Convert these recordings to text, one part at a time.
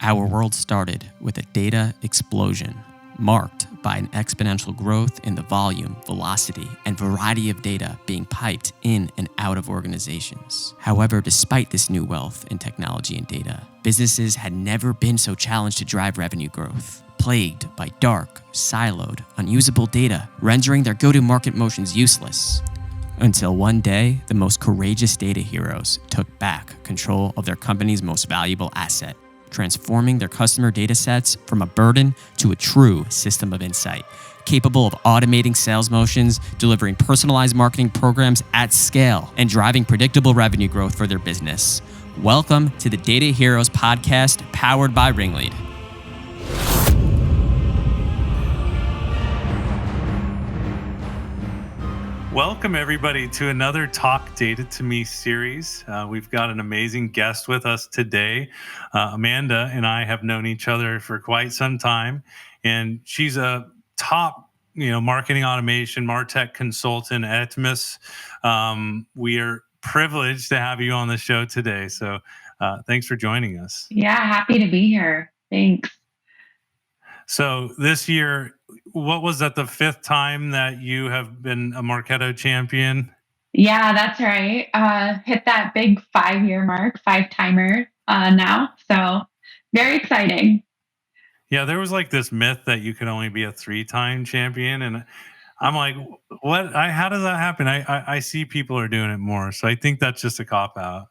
Our world started with a data explosion, marked by an exponential growth in the volume, velocity, and variety of data being piped in and out of organizations. However, despite this new wealth in technology and data, businesses had never been so challenged to drive revenue growth, plagued by dark, siloed, unusable data, rendering their go-to-market motions useless. Until one day, the most courageous data heroes took back control of their company's most valuable asset, transforming their customer data sets from a burden to a true system of insight, capable of automating sales motions, delivering personalized marketing programs at scale, and driving predictable revenue growth for their business. Welcome to the Data Heroes podcast, powered by Ringlead. Welcome, everybody, to another Talk Data to Me series. We've got an amazing guest with us today. Amanda and I have known each other for quite some time, and she's a top, marketing automation, MarTech consultant at Etumos. We are privileged to have you on the show today. So thanks for joining us. Yeah, happy to be here. Thanks. So this year, what was that, the fifth time that you have been a Marketo Champion? Yeah, that's right. Hit that big 5-year mark, 5-timer now. So very exciting. Yeah, there was like this myth that you could only be a 3-time champion. And I'm like, what? How does that happen? I see people are doing it more. So I think that's just a cop-out.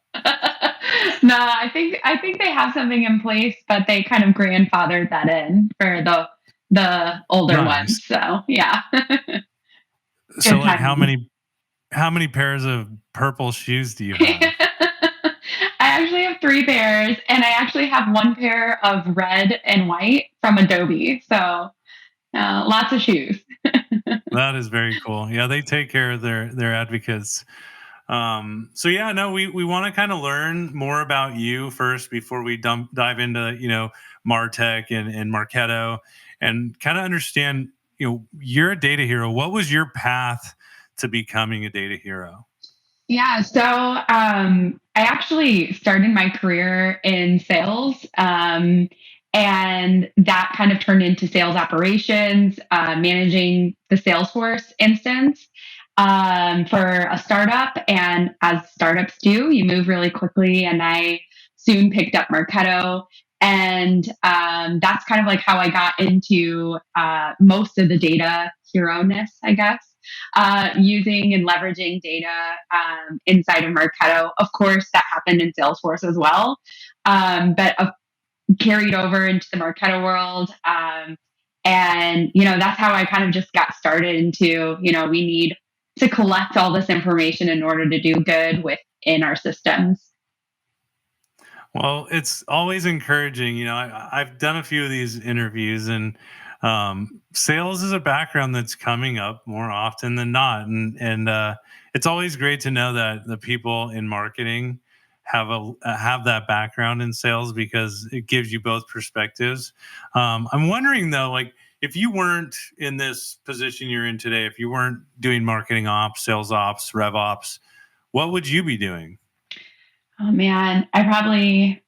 No, I think they have something in place, but they kind of grandfathered that in for the older ones. So yeah. So like how many pairs of purple shoes do you have? I actually have 3 pairs, and I actually have 1 pair of red and white from Adobe. So lots of shoes. That is very cool. Yeah, they take care of their advocates. We want to kind of learn more about you first before we dive into MarTech and Marketo, and kind of understand, you're a data hero. What was your path to becoming a data hero? Yeah, so I actually started my career in sales, and that kind of turned into sales operations, managing the Salesforce instance for a startup. And as startups do, you move really quickly. And I soon picked up Marketo. And that's kind of like how I got into most of the data hero-ness, I guess. Using and leveraging data inside of Marketo. Of course, that happened in Salesforce as well, but carried over into the Marketo world. And that's how I kind of just got started into, we need to collect all this information in order to do good within our systems. Well, it's always encouraging. I've done a few of these interviews, and sales is a background that's coming up more often than not, and it's always great to know that the people in marketing have that background in sales, because it gives you both perspectives. I'm wondering though, like, if you weren't in this position you're in today, if you weren't doing marketing ops, sales ops, rev ops, what would you be doing? Oh man, I probably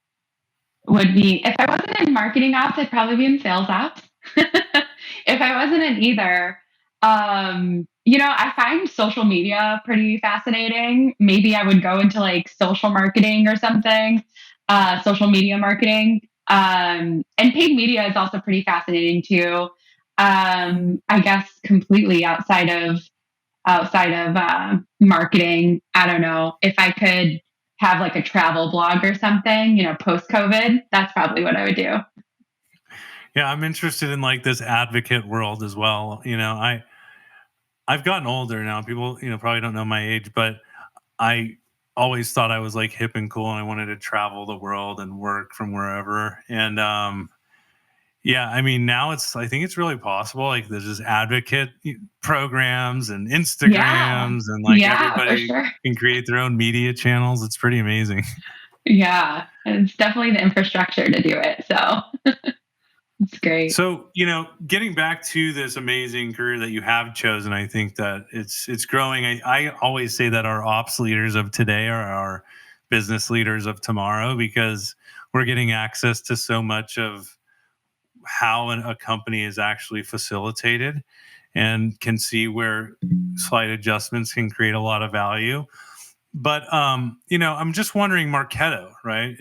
would be, if I wasn't in marketing ops, I'd probably be in sales ops. If I wasn't in either, I find social media pretty fascinating. Maybe I would go into like social marketing or something, social media marketing. And paid media is also pretty fascinating too. I guess completely outside of marketing. I don't know if I could have like a travel blog or something, post COVID. That's probably what I would do. Yeah, I'm interested in like this advocate world as well. I've gotten older now. People, probably don't know my age, but I always thought I was like hip and cool, and I wanted to travel the world and work from wherever. And now I think it's really possible. Like there's just advocate programs and Instagrams, and like everybody can create their own media channels. It's pretty amazing. Yeah, it's definitely the infrastructure to do it. So it's great. So, getting back to this amazing career that you have chosen, I think that it's growing. I always say that our ops leaders of today are our business leaders of tomorrow, because we're getting access to so much of how a company is actually facilitated, and can see where slight adjustments can create a lot of value. But I'm just wondering, Marketo, right?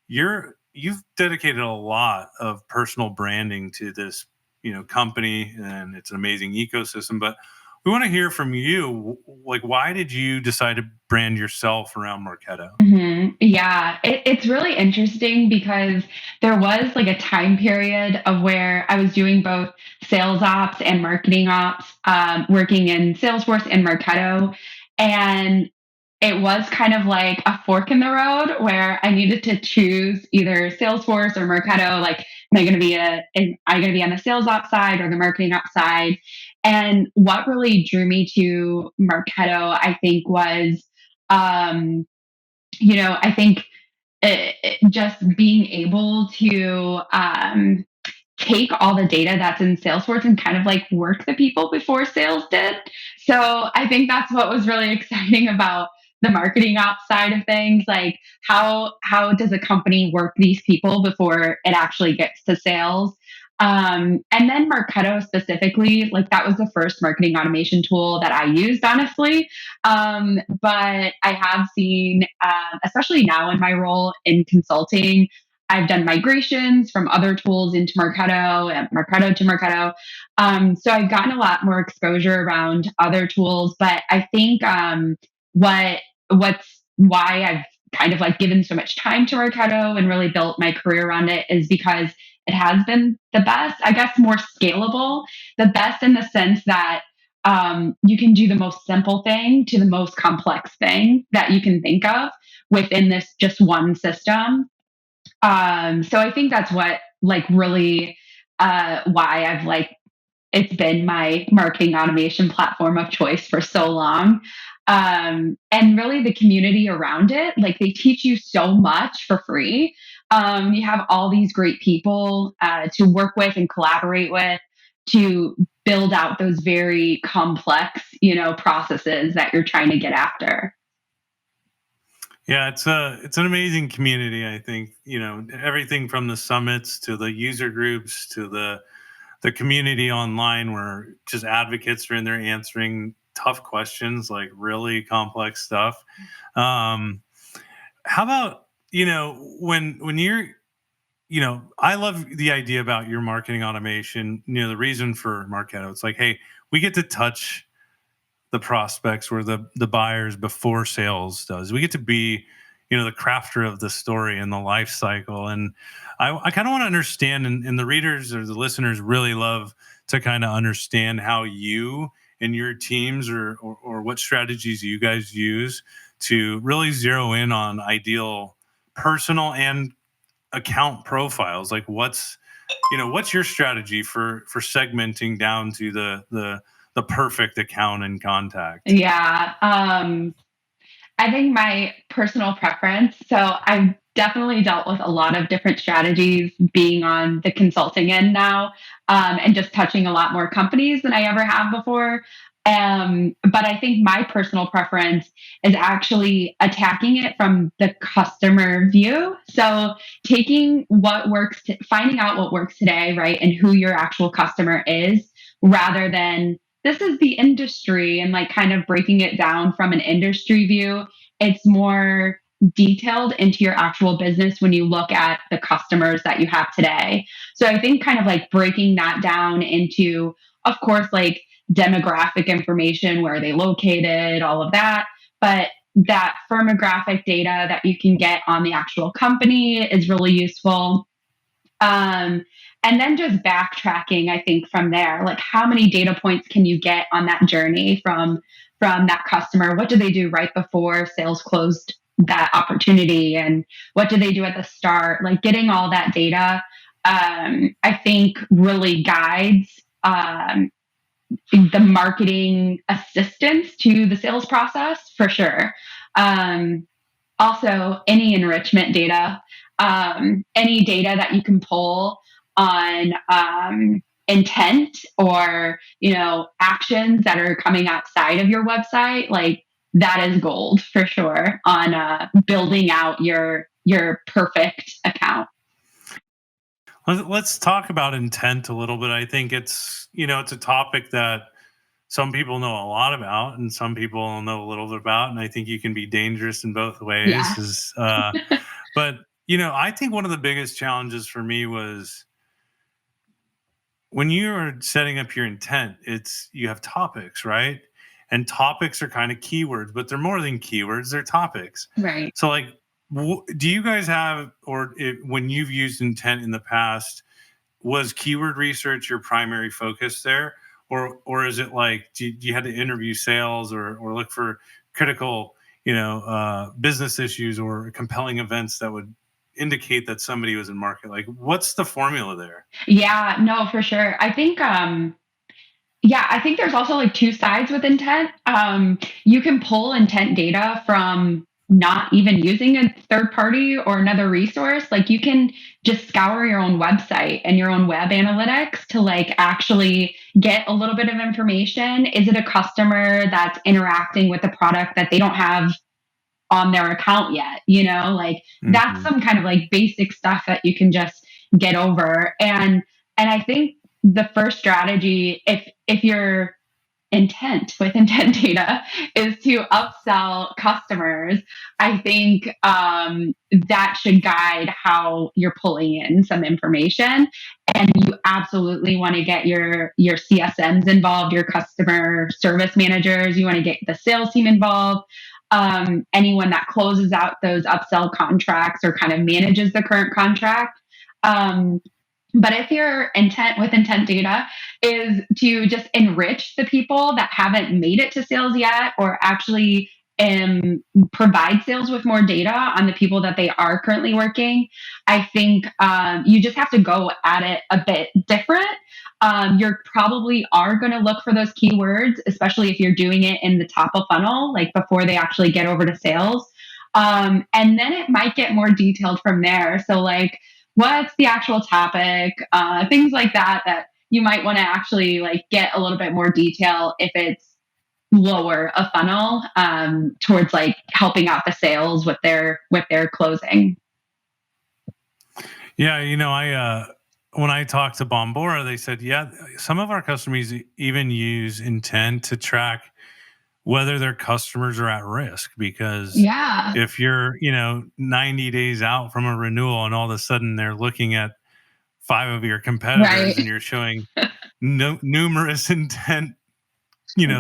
You've dedicated a lot of personal branding to this, company, and it's an amazing ecosystem. But we want to hear from you. Like, why did you decide to brand yourself around Marketo? Yeah, it's really interesting because there was like a time period of where I was doing both sales ops and marketing ops, working in Salesforce and Marketo. And it was kind of like a fork in the road where I needed to choose either Salesforce or Marketo. Like, am I going to be on the sales ops side or the marketing ops side? And what really drew me to Marketo, I think, was, I think just being able to take all the data that's in Salesforce and kind of like work the people before sales did. So I think that's what was really exciting about the marketing ops side of things. Like, how does a company work these people before it actually gets to sales? And then Marketo specifically, like that was the first marketing automation tool that I used, honestly. But I have seen, especially now in my role in consulting, I've done migrations from other tools into Marketo and Marketo to Marketo. So I've gotten a lot more exposure around other tools. But I think what's why I've kind of like given so much time to Marketo and really built my career around it is because it has been the best, I guess, more scalable, the best in the sense that you can do the most simple thing to the most complex thing that you can think of within this just one system. So I think that's what like really why I've like it's been my marketing automation platform of choice for so long. And really the community around it, like they teach you so much for free. You have all these great people to work with and collaborate with to build out those very complex, processes that you're trying to get after. Yeah, it's an amazing community. I think everything from the summits to the user groups to the community online, where just advocates are in there answering tough questions, like really complex stuff. How about when you're I love the idea about your marketing automation. The reason for Marketo, it's like, hey, we get to touch the prospects or the buyers before sales does. We get to be, the crafter of the story and the life cycle. And I kind of want to understand, and the readers or the listeners really love to kind of understand how you and your teams or what strategies you guys use to really zero in on ideal personal and account profiles. Like what's your strategy for segmenting down to the perfect account and contact? Yeah. I think my personal preference, so I've definitely dealt with a lot of different strategies being on the consulting end now, and just touching a lot more companies than I ever have before. But I think my personal preference is actually attacking it from the customer view. So taking what works, finding out what works today, right, and who your actual customer is, rather than this is the industry and like kind of breaking it down from an industry view. It's more detailed into your actual business when you look at the customers that you have today. So I think kind of like breaking that down into, of course, like demographic information, where are they located, all of that. But that firmographic data that you can get on the actual company is really useful. And then just backtracking, I think from there, like how many data points can you get on that journey from that customer? What do they do right before sales closed that opportunity, and what do they do at the start? Like getting all that data, I think really guides the marketing assistance to the sales process for sure. Also, any enrichment data, any data that you can pull on intent or actions that are coming outside of your website, like that is gold for sure on building out your your perfect account. Let's talk about intent a little bit. I think it's a topic that some people know a lot about and some people know a little bit about, and I think you can be dangerous in both ways. Yeah. But I think one of the biggest challenges for me was when you are setting up your intent, you have topics, right? And topics are kind of keywords, but they're more than keywords, they're topics. Right. So like, do you guys have, when you've used intent in the past, was keyword research your primary focus there? Or is it like, do you had to interview sales or look for critical, business issues or compelling events that would indicate that somebody was in market? Like, what's the formula there? Yeah, no, for sure. I think, I think there's also like two sides with intent. You can pull intent data from not even using a third party or another resource. Like you can just scour your own website and your own web analytics to like actually get a little bit of information. Is it a customer that's interacting with the product that they don't have on their account yet? That's some kind of like basic stuff that you can just get over. And I think the first strategy, if your intent with intent data is to upsell customers, I think that should guide how you're pulling in some information. And you absolutely want to get your CSMs involved, your customer service managers. You want to get the sales team involved. Anyone that closes out those upsell contracts or kind of manages the current contract. But if your intent with intent data is to just enrich the people that haven't made it to sales yet, or actually provide sales with more data on the people that they are currently working, I think you just have to go at it a bit different. You probably are going to look for those keywords, especially if you're doing it in the top of funnel, like before they actually get over to sales. And then it might get more detailed from there. So like, what's the actual topic? Things like that you might want to actually like get a little bit more detail if it's lower a funnel towards like helping out the sales with their closing. Yeah, when I talked to Bombora, they said, some of our customers even use intent to track whether their customers are at risk, because if you're 90 days out from a renewal and all of a sudden they're looking at 5 of your competitors, right, and you're showing numerous intent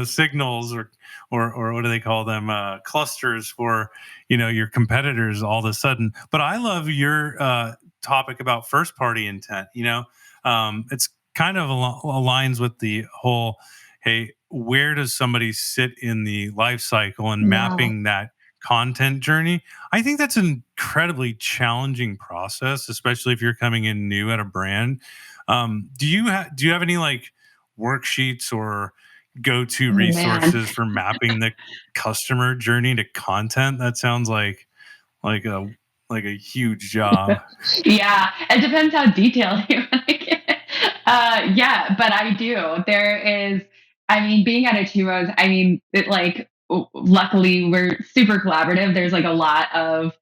signals or what do they call them, clusters for your competitors all of a sudden. But I love your topic about first party intent. It's kind of aligns with the whole, hey, where does somebody sit in the life cycle and mapping that content journey. I think that's an incredibly challenging process, especially if you're coming in new at a brand. Do you have any like worksheets or go-to resources for mapping the customer journey to content? That sounds like a huge job. Yeah, it depends how detailed you want to get. But I do. There is, being at Etumos, luckily we're super collaborative. There's like a lot of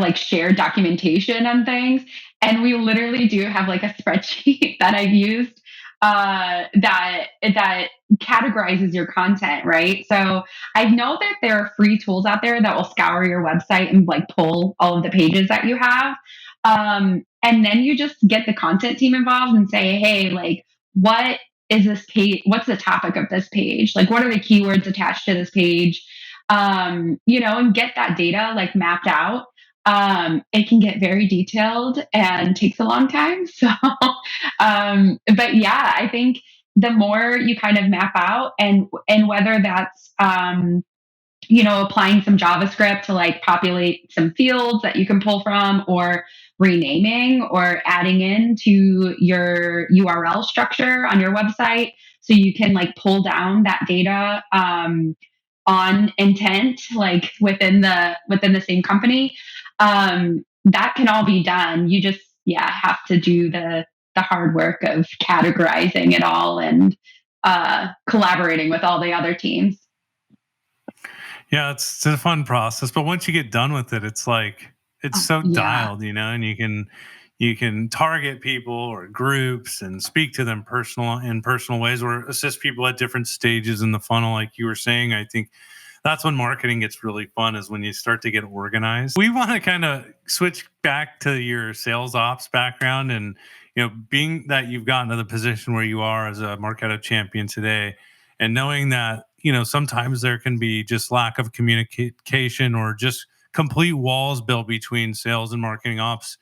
like shared documentation on things, and we literally do have like a spreadsheet that I've used that categorizes your content, right? So I know that there are free tools out there that will scour your website and like pull all of the pages that you have. And then you just get the content team involved and say, hey, like, what is this page? What's the topic of this page? Like, what are the keywords attached to this page? And get that data like mapped out. It can get very detailed and takes a long time. So, but yeah, I think the more you kind of map out and whether that's, applying some JavaScript to like populate some fields that you can pull from, or renaming or adding into your URL structure on your website so you can like pull down that data on intent, like within the same company. That can all be done. You just have to do the hard work of categorizing it all and collaborating with all the other teams. Yeah, it's a fun process, but once you get done with it, it's like it's so Yeah. dialed, and you can target people or groups and speak to them in personal ways, or assist people at different stages in the funnel, like you were saying. I think that's when marketing gets really fun, is when you start to get organized. We want to kind of switch back to your sales ops background, and being that you've gotten to the position where you are as a Marketo champion today, and knowing that sometimes there can be just lack of communication, or just complete walls built between sales and marketing ops.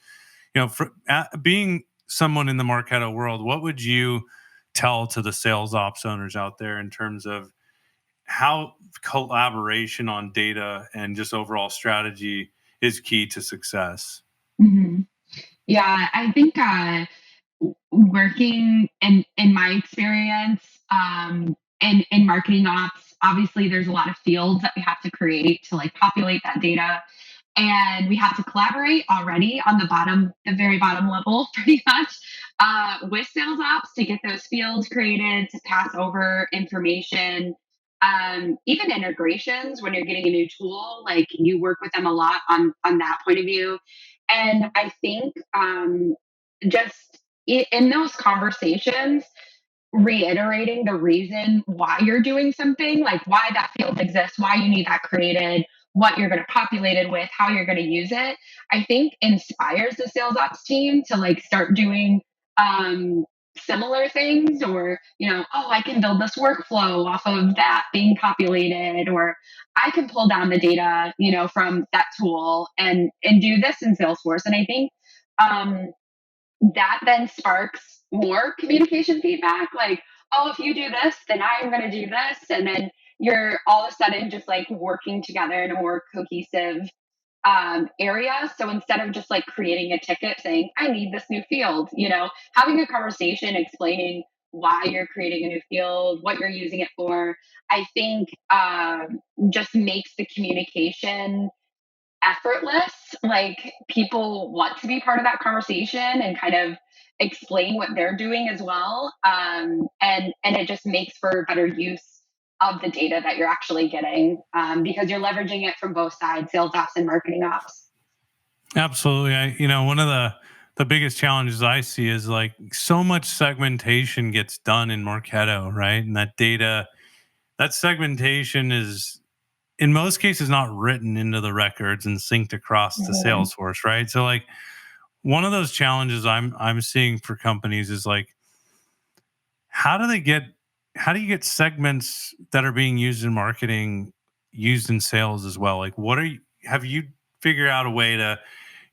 Being someone in the Marketo world, what would you tell to the sales ops owners out there in terms of how collaboration on data and just overall strategy is key to success? hmm Yeah, I think working in my experience in marketing ops, obviously there's a lot of fields that we have to create to like populate that data, and we have to collaborate already on the very bottom level, pretty much, with sales ops to get those fields created, to pass over information. Even integrations, when you're getting a new tool, like you work with them a lot on that point of view. And I think just in those conversations, reiterating the reason why you're doing something, like why that field exists, why you need that created, what you're going to populate it with, how you're going to use it, I think inspires the sales ops team to like start doing um, similar things, or, oh, I can build this workflow off of that being populated, or I can pull down the data, from that tool and do this in Salesforce. And I think um, that then sparks more communication feedback, like, oh, if you do this, then I'm going to do this. And then you're all of a sudden just like working together in a more cohesive area. So instead of just like creating a ticket saying, I need this new field, having a conversation explaining why you're creating a new field, what you're using it for, I think just makes the communication effortless. Like people want to be part of that conversation and kind of explain what they're doing as well. And it just makes for better use of the data that you're actually getting, because you're leveraging it from both sides, sales ops and marketing ops. Absolutely. One of the biggest challenges I see is like so much segmentation gets done in Marketo, right? And that segmentation is in most cases not written into the records and synced across to Mhm. Salesforce, right? So like one of those challenges I'm seeing for companies is like, how do they get how do you get segments that are being used in marketing used in sales as well? Like have you figured out a way to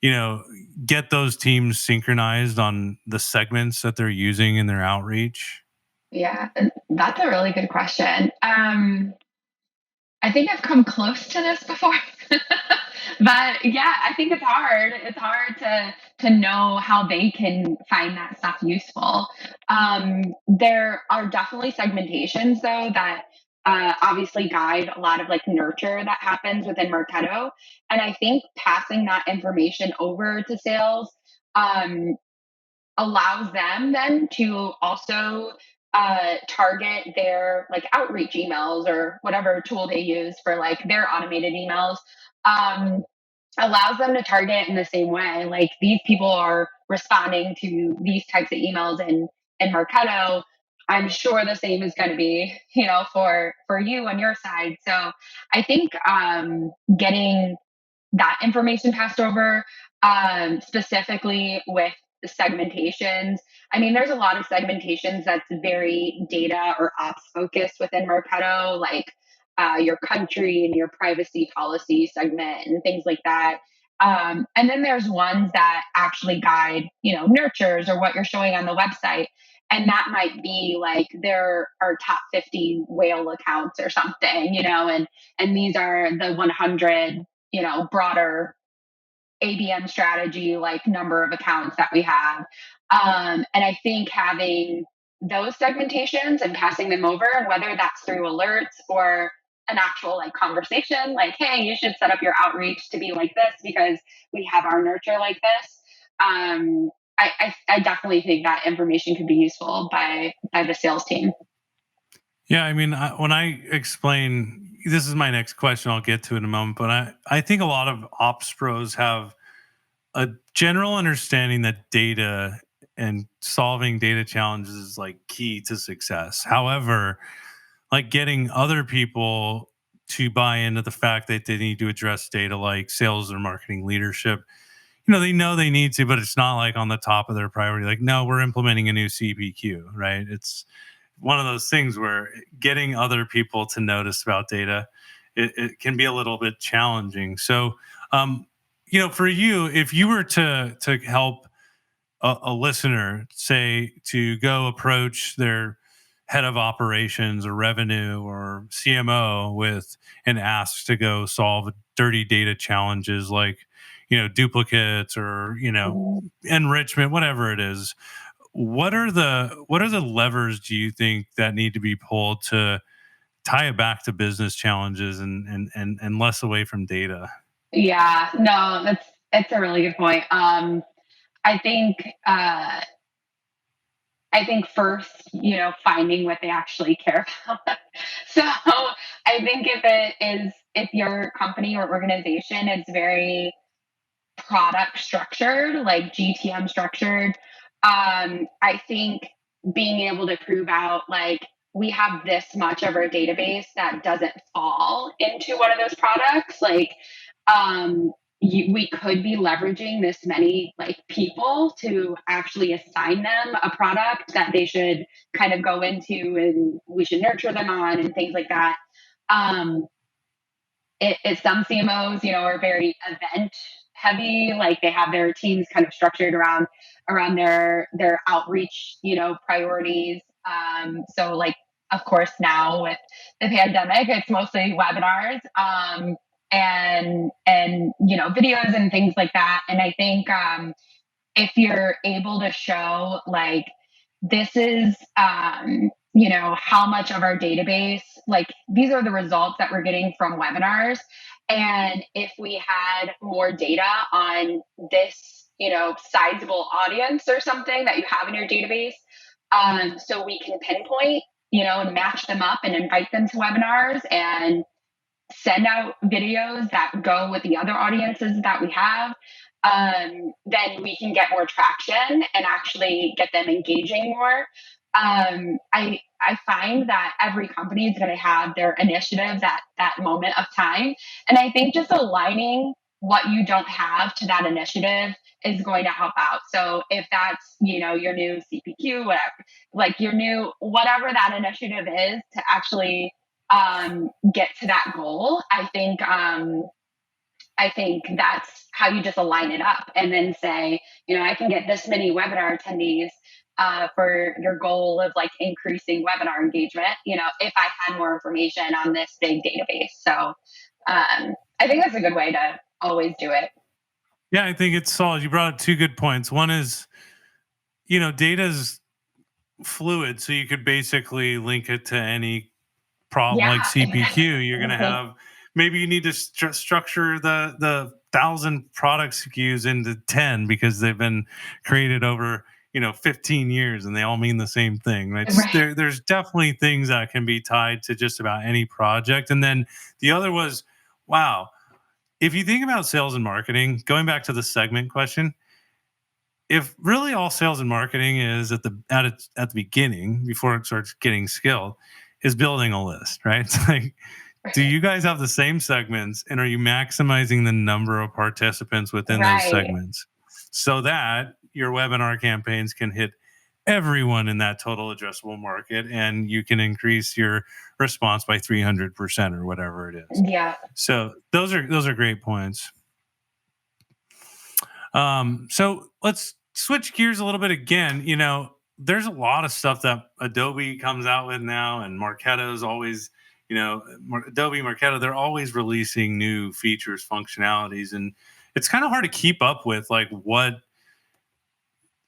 you know get those teams synchronized on the segments that they're using in their outreach? Yeah, and that's a really good question. I think I've come close to this before. But yeah, I think it's hard. It's hard to know how they can find that stuff useful. There are definitely segmentations though that obviously guide a lot of like nurture that happens within Marketo, and I think passing that information over to sales um, allows them then to also target their like outreach emails or whatever tool they use for like their automated emails. Um, Allows them to target in the same way. Like these people are responding to these types of emails in Marketo. I'm sure the same is going to be, for you on your side. So I think getting that information passed over, specifically with the segmentations. I mean, there's a lot of segmentations that's very data or ops focused within Marketo, like your country and your privacy policy segment and things like that. And then there's ones that actually guide, nurtures or what you're showing on the website. And that might be like there are top 50 whale accounts or something, and these are the 100 broader ABM strategy, like number of accounts that we have. And I think having those segmentations and passing them over, and whether that's through alerts or an actual like conversation, like, hey, you should set up your outreach to be like this because we have our nurture like this. I definitely think that information could be useful by the sales team. Yeah, I mean, when I explain, this is my next question. I'll get to in a moment, but I think a lot of ops pros have a general understanding that data and solving data challenges is like key to success. However, like getting other people to buy into the fact that they need to address data, like sales or marketing leadership, they know they need to, but it's not like on the top of their priority. Like, no, we're implementing a new CPQ, right? It's one of those things where getting other people to notice about data, it can be a little bit challenging. So, for you, if you were to help a listener, say, to go approach their head of operations or revenue or CMO with and ask to go solve dirty data challenges like, duplicates or, Mhm. enrichment, whatever it is, what are the levers do you think that need to be pulled to tie it back to business challenges and less away from data? Yeah, no, that's a really good point. I think uh, I think first, finding what they actually care about. So I think if your company or organization is very product structured, like GTM structured, I think being able to prove out like we have this much of our database that doesn't fall into one of those products, like we could be leveraging this many like people to actually assign them a product that they should kind of go into and we should nurture them on and things like that. Um, some CMOs, are very event heavy. Like they have their teams kind of structured around their outreach, priorities. So like of course now with the pandemic, it's mostly webinars. And videos and things like that. And I think if you're able to show like this is how much of our database, like these are the results that we're getting from webinars, and if we had more data on this sizable audience or something that you have in your database, so we can pinpoint and match them up and invite them to webinars and send out videos that go with the other audiences that we have, then we can get more traction and actually get them engaging more. I find that every company is going to have their initiatives at that moment of time, and I think just aligning what you don't have to that initiative is going to help out. So if that's your new CPQ, whatever, like your new whatever that initiative is to actually get to that goal, I think that's how you just align it up and then say, I can get this many webinar attendees for your goal of like increasing webinar engagement, if I had more information on this big database. So I think that's a good way to always do it. Yeah, I think it's solid. You brought up two good points. One is, data's fluid, so you could basically link it to any problem like Yeah. CPQ. You're going to have, maybe you need to structure the 1,000 product SKUs into 10 because they've been created over 15 years and they all mean the same thing, right? Right. There's definitely things that can be tied to just about any project. And then the other was, wow, if you think about sales and marketing, going back to the segment question, if really all sales and marketing is at the beginning before it starts getting skilled, is building a list, right? It's like, do you guys have the same segments, and are you maximizing the number of participants within those Right. segments so that your webinar campaigns can hit everyone in that total addressable market, and you can increase your response by 300% or whatever it is? Yeah. So those are great points. So let's switch gears a little bit again. There's a lot of stuff that Adobe comes out with now, and Marketo's always, Adobe, Marketo, they're always releasing new features, functionalities, and it's kind of hard to keep up with, like what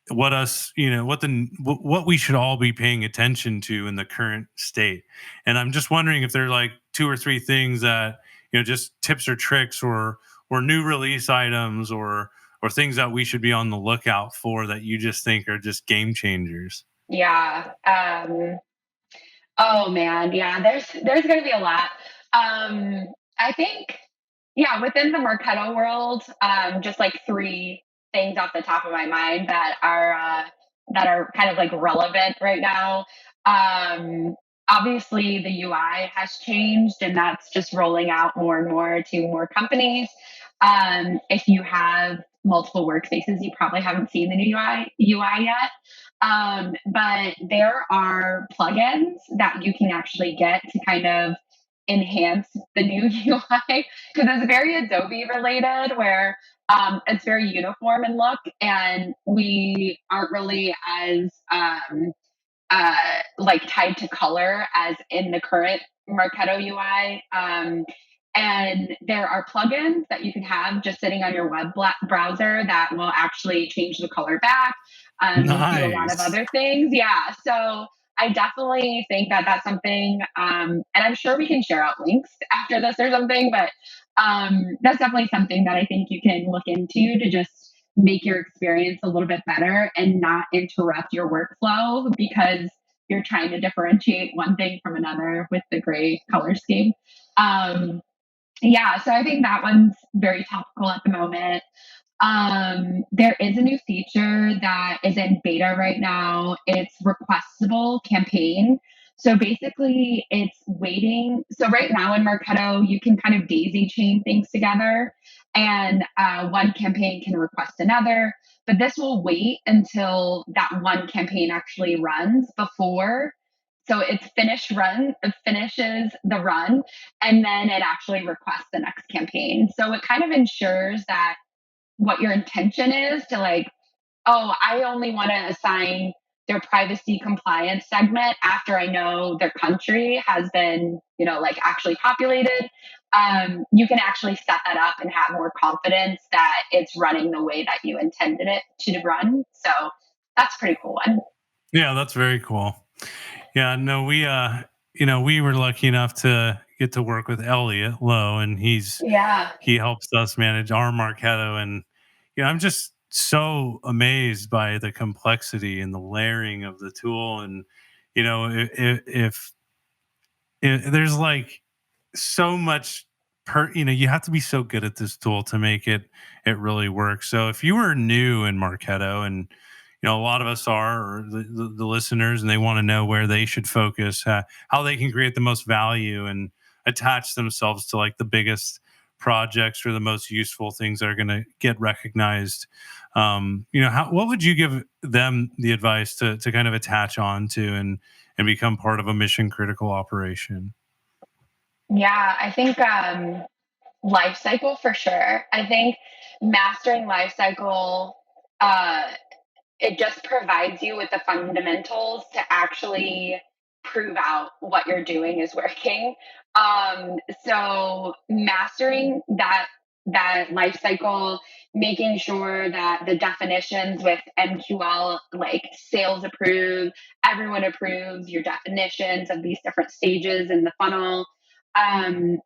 us, what we should all be paying attention to in the current state. And I'm just wondering if there are like two or three things that, just tips or tricks or new release items or things that we should be on the lookout for that you just think are just game changers. Yeah. Oh man, yeah, there's gonna be a lot. I think, yeah, within the Marketo world, just like three things off the top of my mind that are kind of like relevant right now. Um, Obviously, the UI has changed, and that's just rolling out more and more to more companies. If you have multiple workspaces, you probably haven't seen the new UI yet. But there are plugins that you can actually get to kind of enhance the new UI because it's very Adobe related, where it's very uniform in look, and we aren't really as uh, like tied to color as in the current Marketo UI. And there are plugins that you can have just sitting on your browser that will actually change the color back, do a lot of Nice. other things. Yeah. So I definitely think that that's something, and I'm sure we can share out links after this or something, but that's definitely something that I think you can look into to just make your experience a little bit better and not interrupt your workflow because you're trying to differentiate one thing from another with the gray color scheme. Um, yeah, so I think that one's very topical at the moment. There is a new feature that is in beta right now. It's Requestable Campaign. So basically, it's waiting. So right now in Marketo, you can kind of daisy chain things together, and one campaign can request another. But this will wait until that one campaign actually runs before. So it's it finishes the run, and then it actually requests the next campaign. So it kind of ensures that what your intention is to like, oh, I only want to assign their privacy compliance segment after I know their country has been, like actually populated. You can actually set that up and have more confidence that it's running the way that you intended it to run. So that's a pretty cool one. Yeah, that's very cool. Yeah, no, we were lucky enough to get to work with Elliot Lowe, and Yeah. he helps us manage our Marketo. And I'm just so amazed by the complexity and the layering of the tool. And if there's like so much you have to be so good at this tool to make it really work. So if you were new in Marketo, and a lot of us are, or the listeners, and they want to know where they should focus, how they can create the most value and attach themselves to like the biggest projects or the most useful things that are going to get recognized, what would you give them the advice to kind of attach on to and become part of a mission critical operation? Yeah, I think life cycle for sure. I think mastering life cycle, uh, it just provides you with the fundamentals to actually prove out what you're doing is working. So mastering that life cycle, making sure that the definitions with MQL, like sales approved, everyone approves your definitions of these different stages in the funnel. Um,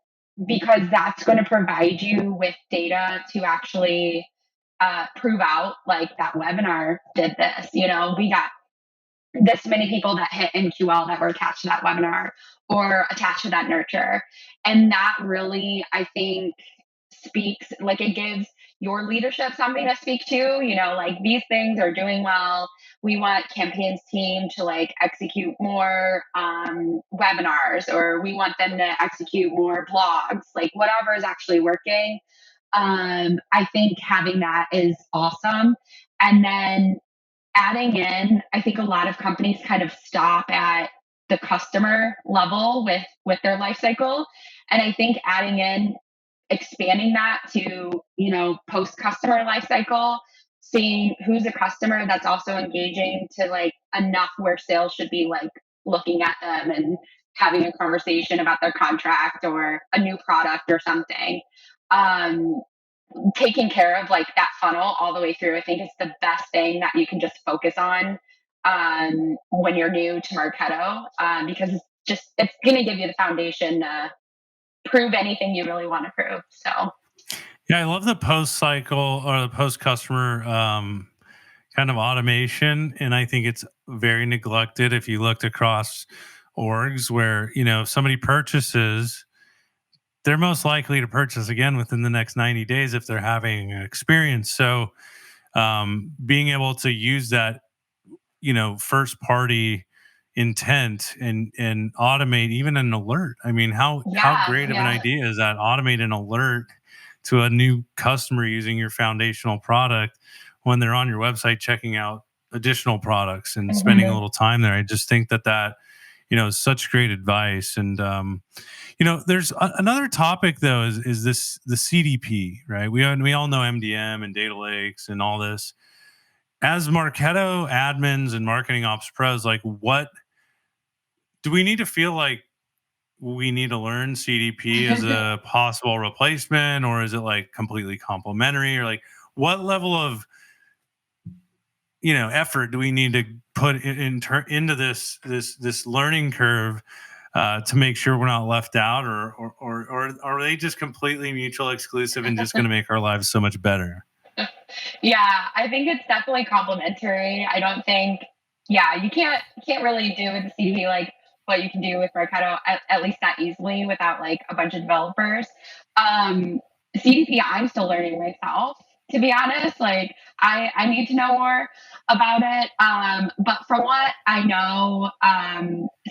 because that's going to provide you with data to actually prove out like that webinar did this. We got this many people that hit MQL that were attached to that webinar or attached to that nurture. And that really, I think, speaks like it gives your leadership something to speak to, like these things are doing well. We want campaigns team to like execute more webinars, or we want them to execute more blogs, like whatever is actually working. I think having that is awesome. And then adding in, I think a lot of companies kind of stop at the customer level with their life cycle. And I think adding in, expanding that to, post customer life cycle, seeing who's a customer that's also engaging to like enough where sales should be like looking at them and having a conversation about their contract or a new product or something. Um, Taking care of like that funnel all the way through, I think it's the best thing that you can just focus on when you're new to Marketo, because it's going to give you the foundation to prove anything you really want to prove. So Yeah, I love the post cycle or the post customer kind of automation. And I think it's very neglected if you looked across orgs where, if somebody purchases, they're most likely to purchase again within the next 90 days if they're having an experience. So being able to use that, first party intent and automate even an alert. I mean, how Yeah, great of an yeah. idea is that? Automate an alert to a new customer using your foundational product when they're on your website checking out additional products and spending a little time there. I just think that is such great advice. And there's another topic though is this the CDP, right? We all know MDM and data lakes and all this. As Marketo admins and marketing ops pros, like, what do we need to feel like we need to learn CDP as a possible replacement, or is it like completely complementary, or like what level of effort do we need to put into this learning curve to make sure we're not left out, or are they just completely mutual exclusive and just going to make our lives so much better? Yeah, I think it's definitely complementary. I don't think, yeah, you can't really do with the CDP like what you can do with Marketo, at least that easily without like a bunch of developers. Um, CDP, I'm still learning myself, to be honest. Like I need to know more about it. But from what I know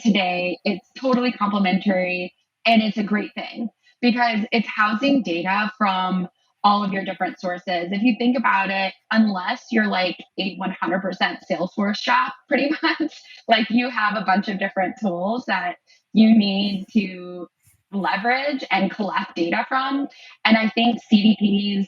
today, it's totally complementary and it's a great thing because it's housing data from all of your different sources. If you think about it, unless you're like a 100% Salesforce shop, pretty much, like you have a bunch of different tools that you need to leverage and collect data from. And I think CDPs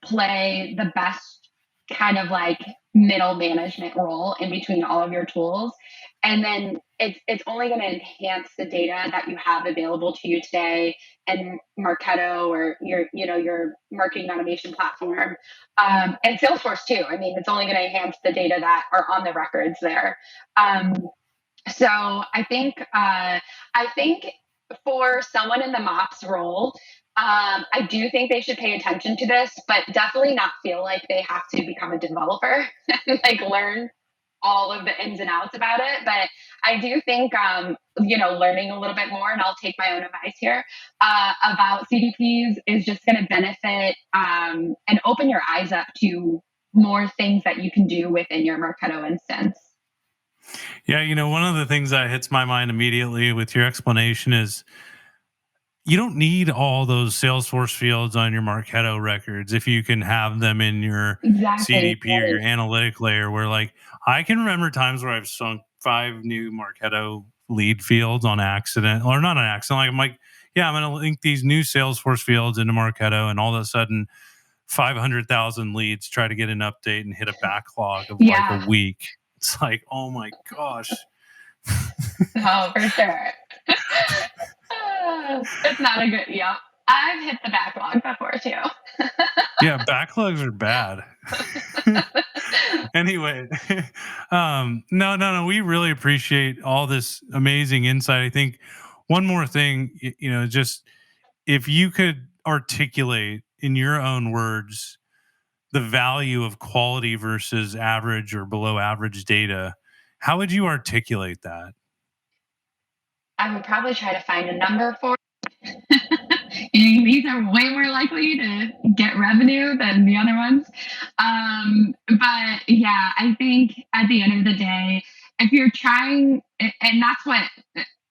play the best kind of like middle management role in between all of your tools. And then it's only going to enhance the data that you have available to you today and Marketo or your marketing automation platform, and Salesforce too. I mean, it's only going to enhance the data that are on the records there. So I think for someone in the MOPS role, I do think they should pay attention to this, but definitely not feel like they have to become a developer and like learn all of the ins and outs about it. But I do think, learning a little bit more, and I'll take my own advice here, about CDPs is just going to benefit and open your eyes up to more things that you can do within your Marketo instance. Yeah, one of the things that hits my mind immediately with your explanation is you don't need all those Salesforce fields on your Marketo records if you can have them in your Exactly. CDP or your analytic layer, where like I can remember times where I've sunk 5 new Marketo lead fields on accident, or not on accident. Like I'm like, yeah, I'm going to link these new Salesforce fields into Marketo, and all of a sudden 500,000 leads try to get an update and hit a backlog of like a Yeah. week. It's like, oh my gosh. Oh, for sure. It's not a good, yeah. I've hit the backlog before too. Yeah, backlogs are bad. Anyway, no, we really appreciate all this amazing insight. I think one more thing, just if you could articulate in your own words the value of quality versus average or below average data, how would you articulate that? I would probably try to find a number for these are way more likely to get revenue than the other ones. But yeah, I think at the end of the day, if you're trying, and that's what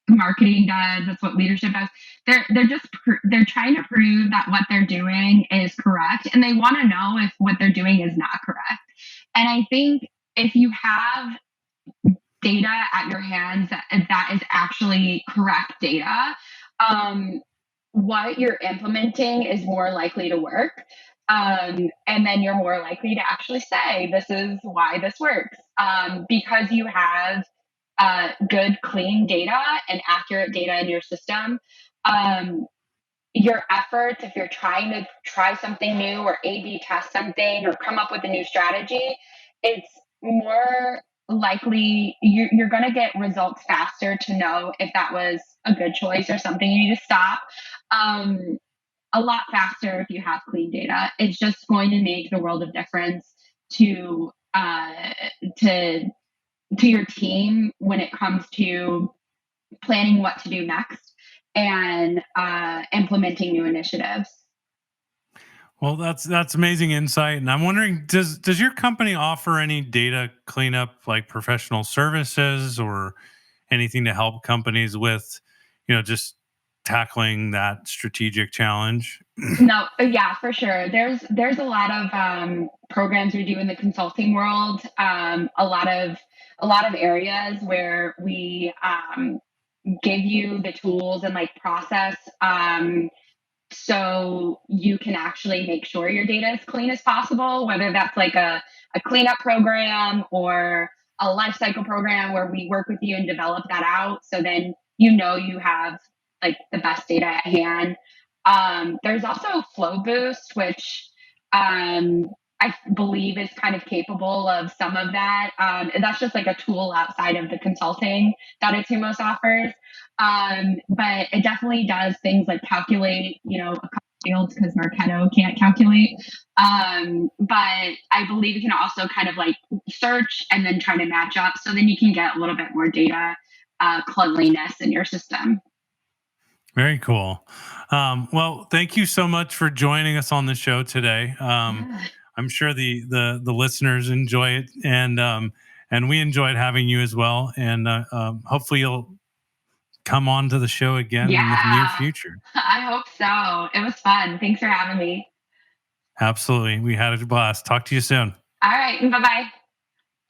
marketing does, that's what leadership does. They're trying to prove that what they're doing is correct, and they want to know if what they're doing is not correct. And I think if you have data at your hands that is actually correct data, what you're implementing is more likely to work. And then you're more likely to actually say, this is why this works. Because you have good, clean data and accurate data in your system. Your efforts, if you're trying to try something new or A B test something or come up with a new strategy, it's more likely you're going to get results faster to know if that was a good choice or something you need to stop. A lot faster if you have clean data. It's just going to make the world of difference to to your team when it comes to planning what to do next, and implementing new initiatives. Well, that's amazing insight. And I'm wondering, does your company offer any data cleanup, like professional services or anything to help companies with, just tackling that strategic challenge? No, yeah, for sure. There's a lot of programs we do in the consulting world. A lot of areas where we give you the tools and like process, so you can actually make sure your data is clean as possible, whether that's like a cleanup program or a lifecycle program where we work with you and develop that out. So then you have like the best data at hand. There's also Flow Boost, which I believe is kind of capable of some of that. And that's just like a tool outside of the consulting that Etumos offers. But it definitely does things like calculate, a couple fields because Marketo can't calculate. But I believe you can also kind of like search and then try to match up. So then you can get a little bit more data cleanliness in your system. Very cool. Well, thank you so much for joining us on the show today. Yeah. I'm sure the listeners enjoy it, and we enjoyed having you as well. And hopefully you'll come on to the show again in the near Yeah, future. I hope so. It was fun. Thanks for having me. Absolutely, we had a blast. Talk to you soon. All right. Bye bye.